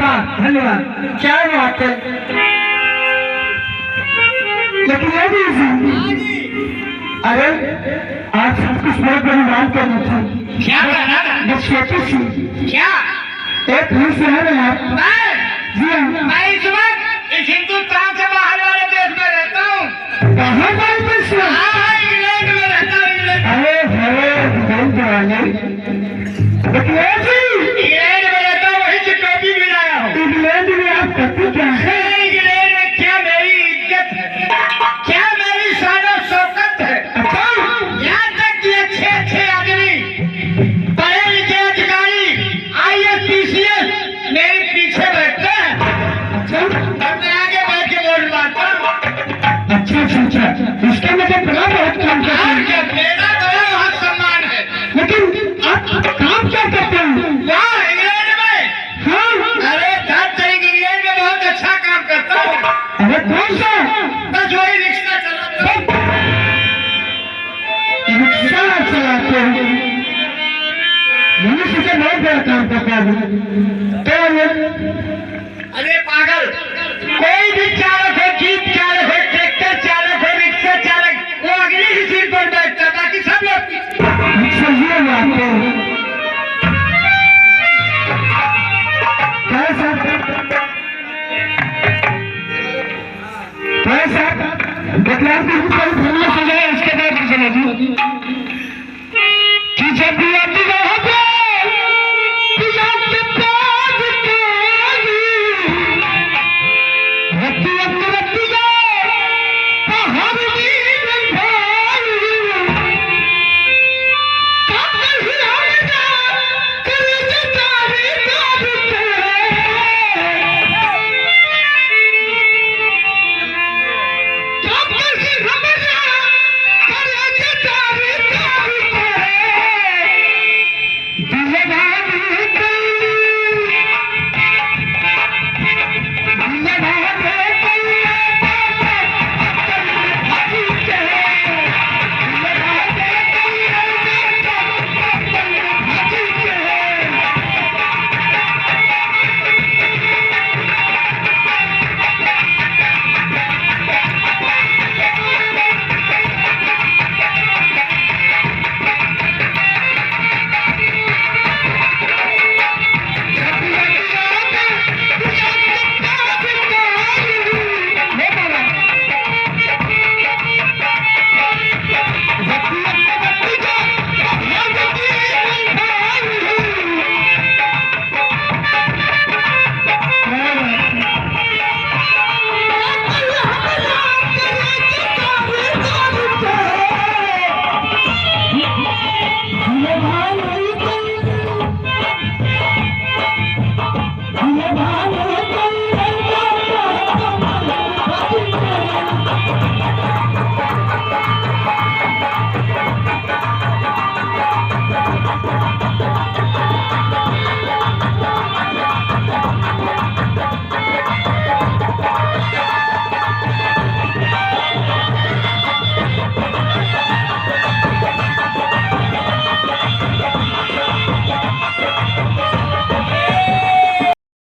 धन्यवाद धन्यवाद, क्या बात है। लेकिन ये भी अरे आज सब कुछ बहुत बड़ी बात करनी थी। क्या करना था? बस छोटी सी क्या? एक ही से है ना आप? जी हाँ। मैं इस वक्त इस हिंदुस्तान से बाहर वाले देश में रहता हूँ। कहाँ बात देश में? इंग्लैंड में रहता हूँ। अरे इंग्लैंड वाले, इंग्लैंड में रहता हूँ, वहीं से टोपी भी लाया हूँ। इंग्लैंड में आप करते क्या है? इंग्लैंड में क्या मेरी इज्जत है, क्या मेरी शान और शौकत है। यहाँ तक कि अच्छे आदमी, पढ़े लिखे अधिकारी, IAS PCS मेरे पीछे बैठते हैं और मैं आगे बैठ के वोट मारता हूँ। अच्छा, इसका मतलब बड़ा बहुत काम करते हैं। मेरा बड़ा बहुत सम्मान है। लेकिन आप काम क्या करते हैं? वहाँ इंग्लैंड में? हाँ। अरे 10 तारीख इंग्लैंड में बहुत अच्छा काम करता हूँ। अरे कौन सा? बस वही रिक्शा चलाता हूँ। रिक्शा चलाते हैं? मनुष्य से बहुत बड़ा काम करता है। अरे पागल, कोई भी चालक हो, जीप चालक हो, ट्रैक्टर चालक हो, रिक्शा चालक, वो अगली ही सीट पर बैठता है, बाकी सब लोग रिक्शा ये बात है। बदलाव की कोई भूल हो जाए उसके बाद समझिए कि जब भी आती है